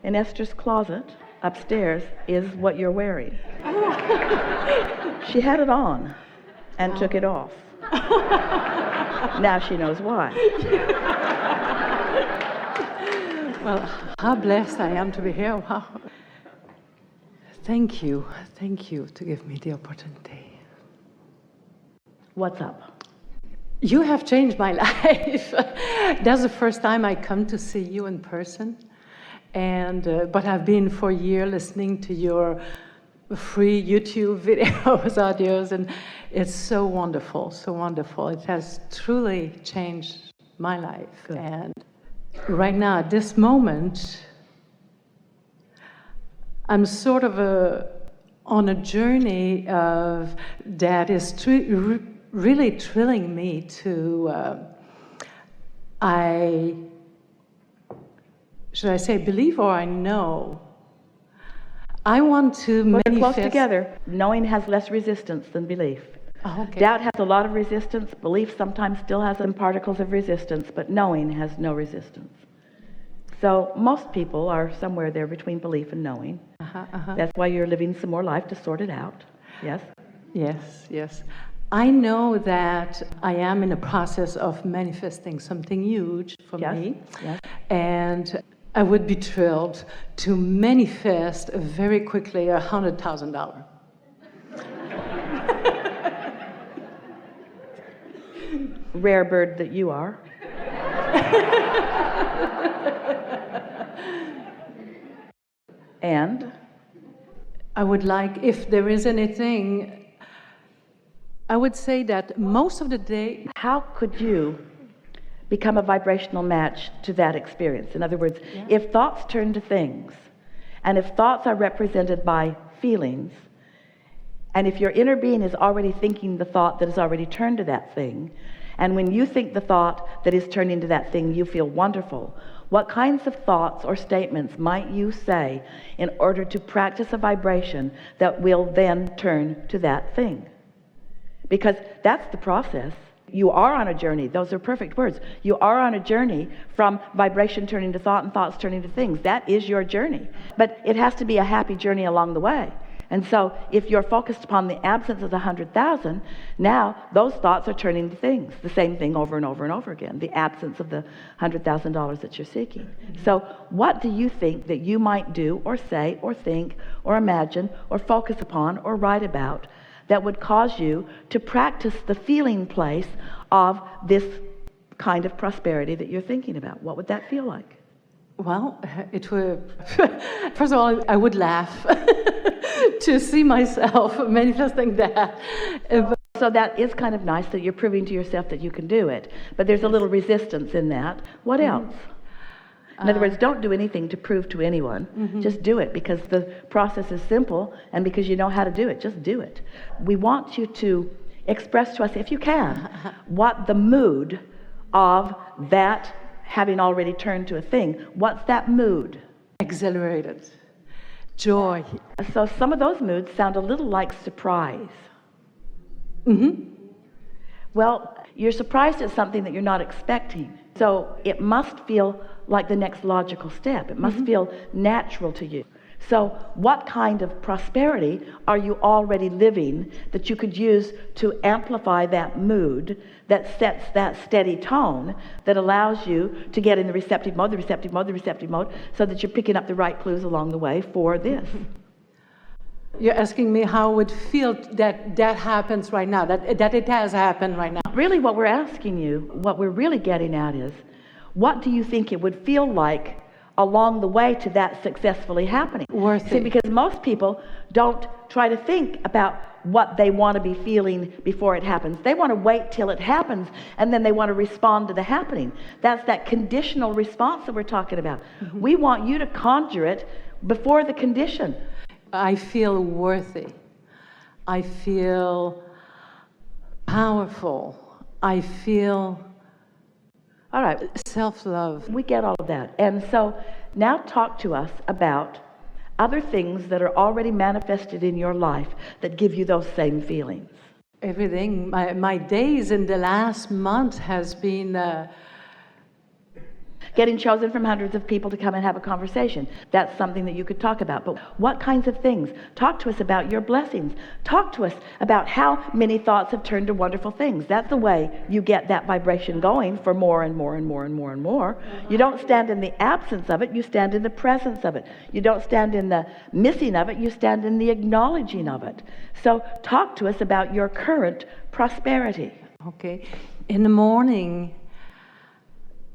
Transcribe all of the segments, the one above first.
in Esther's closet upstairs is what you're wearing. She had it on and took it off. Now she knows why. Well, how blessed I am to be here. Wow. Thank you to give me the opportunity. What's up? You have changed my life. That's the first time I come to see you in person. And but I've been for a year listening to your free YouTube videos, audios, and it's so wonderful, so wonderful. It has truly changed my life. Good. And right now, at this moment, I'm sort of on a journey of that is really thrilling me to, should I say believe or I know? I want to Put manifest. it close together. Knowing has less resistance than belief. Oh, okay. Doubt has a lot of resistance. Belief sometimes still has some particles of resistance, but knowing has no resistance. So most people are somewhere there between belief and knowing. That's why you're living some more life to sort it out. Yes? Yes. I know that I am in a process of manifesting something huge for me. Yes. And I would be thrilled to manifest very quickly $100,000. Rare bird that you are. And I would like, if there is anything, I would say that most of the day. how could you become a vibrational match to that experience? In other words, if thoughts turn to things, and if thoughts are represented by feelings, and if your inner being is already thinking the thought that is already turned to that thing, and when you think the thought that is turned into that thing, you feel wonderful, what kinds of thoughts or statements might you say in order to practice a vibration that will then turn to that thing? Because that's the process. You are on a journey. Those are perfect words. You are on a journey from vibration turning to thought and thoughts turning to things. That is your journey. But it has to be a happy journey along the way. And so if you're focused upon the absence of the 100,000, now those thoughts are turning to things. The same thing over and over and over again. The absence of the $100,000 that you're seeking. So what do you think that you might do or say or think or imagine or focus upon or write about that would cause you to practice the feeling place of this kind of prosperity that you're thinking about? What would that feel like? Well, it would, first of all, I would laugh to see myself manifesting that. So that is kind of nice that you're proving to yourself that you can do it. But there's a little resistance in that. What else? In other words, don't do anything to prove to anyone. Just do it because the process is simple and because you know how to do it. Just do it. We want you to express to us, if you can, what the mood of that having already turned to a thing, what's that mood? Exhilarated. Joy. So some of those moods sound a little like surprise. Well, you're surprised at something that you're not expecting. So it must feel like the next logical step. It must feel natural to you. So what kind of prosperity are you already living that you could use to amplify that mood that sets that steady tone that allows you to get in the receptive mode, so that you're picking up the right clues along the way for this? You're asking me how it would feel that happens right now, that it has happened right now. Really what we're asking you, what we're really getting at is, what do you think it would feel like along the way to that successfully happening? Worth See, it. because most people don't try to think about what they want to be feeling before it happens. They want to wait till it happens, and then they want to respond to the happening. That's that conditional response that we're talking about. We want you to conjure it before the condition. I feel worthy. I feel powerful. I feel All right, self-love. we get all of that. And so now talk to us about other things that are already manifested in your life that give you those same feelings. Everything. My days in the last month has been Getting chosen from hundreds of people to come and have a conversation. That's something that you could talk about. But what kinds of things? Talk to us about your blessings. Talk to us about how many thoughts have turned to wonderful things. That's the way you get that vibration going for more and more and more and more and more. You don't stand in the absence of it, you stand in the presence of it. You don't stand in the missing of it, you stand in the acknowledging of it. So talk to us about your current prosperity. Okay. In the morning,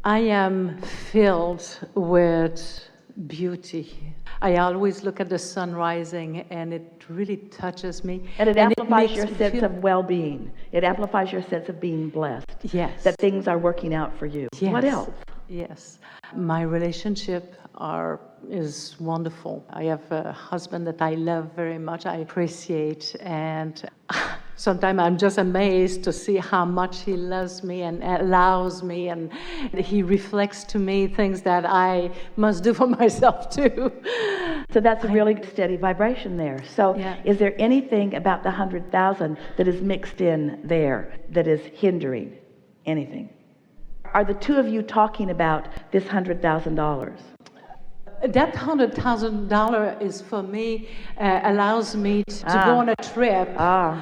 I am filled with beauty. I always look at the sun rising, and it really touches me. And it amplifies your sense of well-being. It amplifies your sense of being blessed. Yes. That things are working out for you. Yes. What else? Yes. My relationship is wonderful. I have a husband that I love very much, I appreciate, and sometimes I'm just amazed to see how much he loves me and allows me, and he reflects to me things that I must do for myself too. So that's a really steady vibration there. So is there anything about the 100,000 that is mixed in there that is hindering anything? Are the two of you talking about this $100,000? That $100,000 is for me, allows me to go on a trip by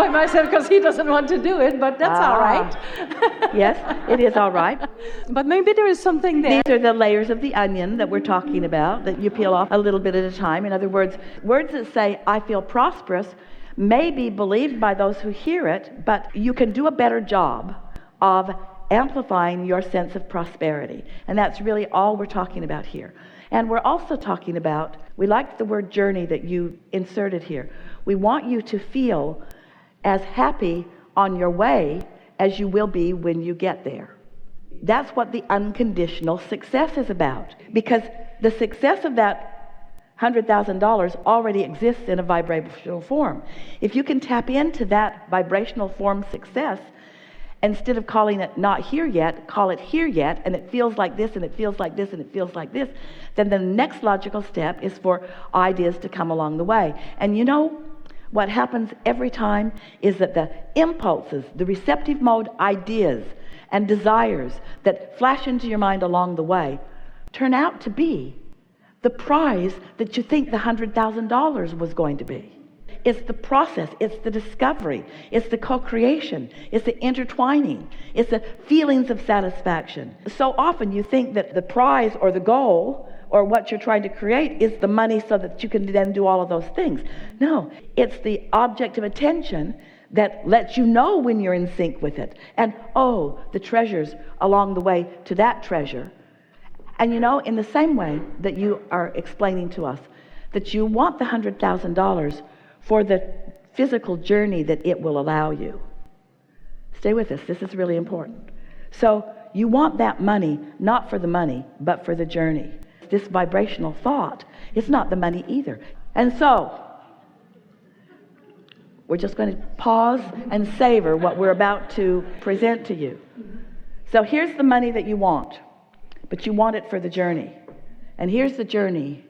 myself, because he doesn't want to do it, but that's all right. Yes, it is all right. But maybe there is something there. These are the layers of the onion that we're talking about, that you peel off a little bit at a time. In other words, words that say, I feel prosperous, may be believed by those who hear it, but you can do a better job of amplifying your sense of prosperity. And that's really all we're talking about here. And we're also talking about, we like the word journey that you inserted here. We want you to feel as happy on your way as you will be when you get there. That's what the unconditional success is about. Because the success of that $100,000 already exists in a vibrational form. If you can tap into that vibrational form success, instead of calling it not here yet, call it here yet, and it feels like this, and it feels like this, and it feels like this, then the next logical step is for ideas to come along the way. And you know what happens every time is that the impulses, the receptive mode ideas and desires that flash into your mind along the way turn out to be the prize that you think the $100,000 was going to be. It's the process, it's the discovery, it's the co-creation, it's the intertwining, it's the feelings of satisfaction. So often you think that the prize or the goal or what you're trying to create is the money so that you can then do all of those things. No, it's the object of attention that lets you know when you're in sync with it. And the treasures along the way to that treasure. And you know, in the same way that you are explaining to us that you want the $100,000 for the physical journey that it will allow you. Stay with us, this is really important. So you want that money, not for the money, but for the journey. This vibrational thought, it's not the money either. And so, we're just going to pause and savor what we're about to present to you. So here's the money that you want, but you want it for the journey. And here's the journey.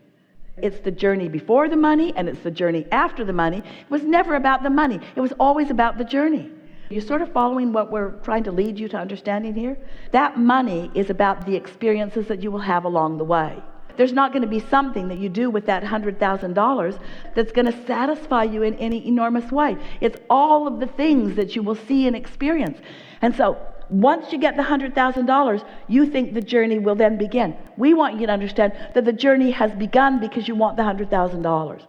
It's the journey before the money, and it's the journey after the money. It was never about the money. It was always about the journey. You're sort of following what we're trying to lead you to understanding here? That money is about the experiences that you will have along the way. There's not going to be something that you do with that $100,000 that's going to satisfy you in any enormous way. It's all of the things that you will see and experience. And so once you get the $100,000, you think the journey will then begin. We want you to understand that the journey has begun because you want the $100,000.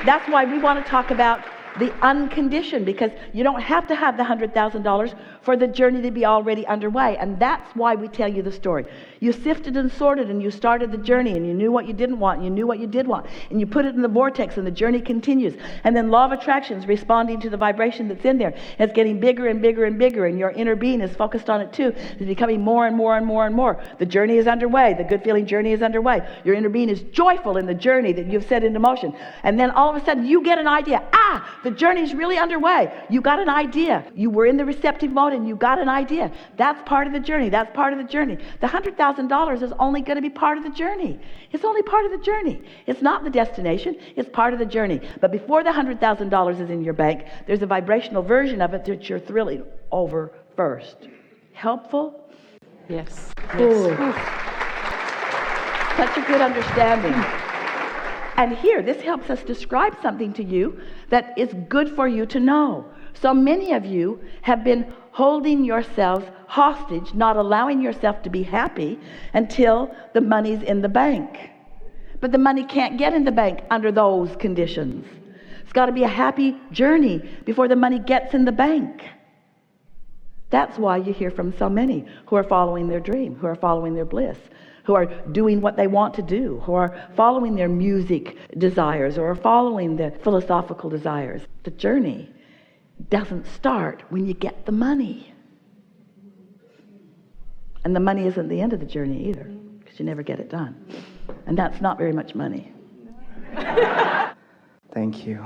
That's why we want to talk about the unconditioned, because you don't have to have the $100,000 for the journey to be already underway. And that's why we tell you the story. You sifted and sorted, and you started the journey, and you knew what you didn't want, and you knew what you did want, and you put it in the vortex, and the journey continues. And then law of attraction is responding to the vibration that's in there. And it's getting bigger and bigger and bigger, and your inner being is focused on it too. It's becoming more and more and more and more. The journey is underway. The good feeling journey is underway. Your inner being is joyful in the journey that you've set into motion. And then all of a sudden you get an idea. The journey's really underway. You got an idea. You were in the receptive mode and you got an idea. That's part of the journey. That's part of the journey. The $100,000 is only going to be part of the journey. It's only part of the journey. It's not the destination. It's part of the journey. But before the $100,000 is in your bank, there's a vibrational version of it that you're thrilling over first. Helpful? Yes. Ooh. Such a good understanding. And here, this helps us describe something to you that is good for you to know. So many of you have been holding yourselves hostage, not allowing yourself to be happy until the money's in the bank. But the money can't get in the bank under those conditions. It's got to be a happy journey before the money gets in the bank. That's why you hear from so many who are following their dream, who are following their bliss, who are doing what they want to do, who are following their music desires or are following their philosophical desires. The journey doesn't start when you get the money. And the money isn't the end of the journey either, because you never get it done. And that's not very much money. Thank you.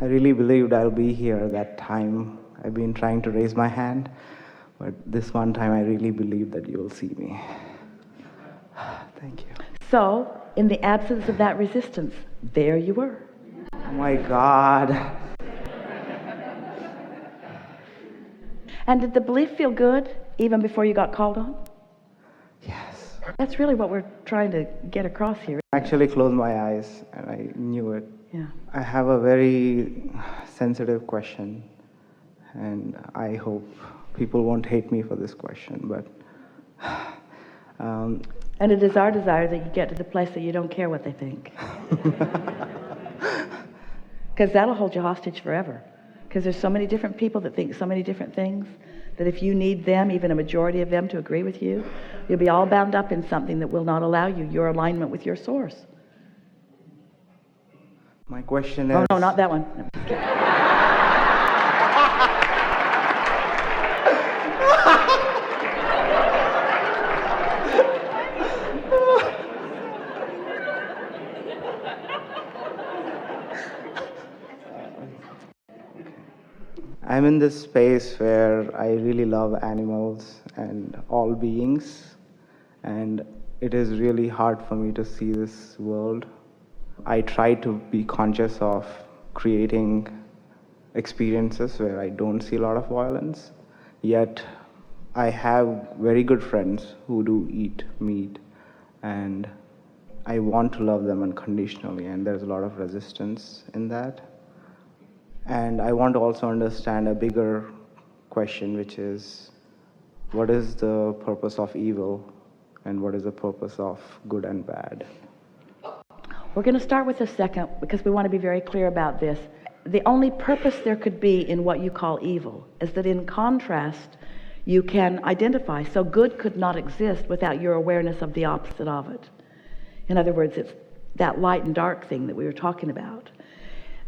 I really believed I'll be here that time. I've been trying to raise my hand, but this one time I really believe that you will see me. Thank you. So, in the absence of that resistance, there you were. Oh my God. And did the belief feel good even before you got called on? Yes. That's really what we're trying to get across here. I actually closed my eyes and I knew it. Yeah. I have a very sensitive question, and I hope people won't hate me for this question, but And it is our desire that you get to the place that you don't care what they think. Because that'll hold you hostage forever. Because there's so many different people that think so many different things that if you need them, even a majority of them, to agree with you, you'll be all bound up in something that will not allow you your alignment with your source. my question is... Oh, no, not that one. No, just kidding. I'm in this space where I really love animals and all beings, and it is really hard for me to see this world. I try to be conscious of creating experiences where I don't see a lot of violence, yet I have very good friends who do eat meat, and I want to love them unconditionally, and there's a lot of resistance in that. And I want to also understand a bigger question, which is, what is the purpose of evil and what is the purpose of good and bad? We're going to start with the second because we want to be very clear about this. The only purpose there could be in what you call evil is that in contrast, you can identify. So good could not exist without your awareness of the opposite of it. In other words, it's that light and dark thing that we were talking about.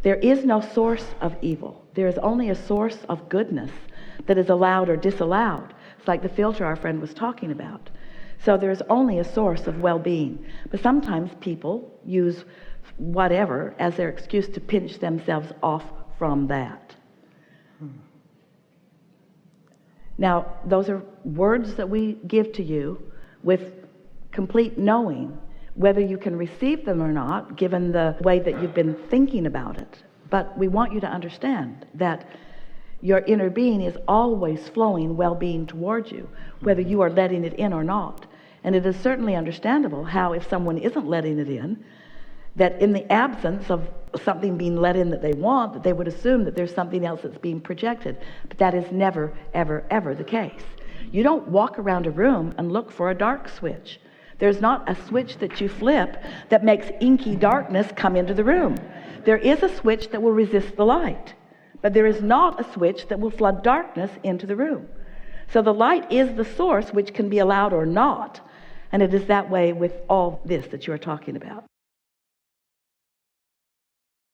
There is no source of evil. There is only a source of goodness that is allowed or disallowed. It's like the filter our friend was talking about. So there's only a source of well-being. But sometimes people use whatever as their excuse to pinch themselves off from that. Now, those are words that we give to you with complete knowing whether you can receive them or not, given the way that you've been thinking about it. But we want you to understand that your inner being is always flowing well-being towards you, whether you are letting it in or not. And it is certainly understandable how, if someone isn't letting it in, that in the absence of something being let in that they want, that they would assume that there's something else that's being projected. But that is never, ever, ever the case. You don't walk around a room and look for a dark switch. There's not a switch that you flip that makes inky darkness come into the room. There is a switch that will resist the light, but there is not a switch that will flood darkness into the room. So the light is the source which can be allowed or not, and it is that way with all this that you are talking about.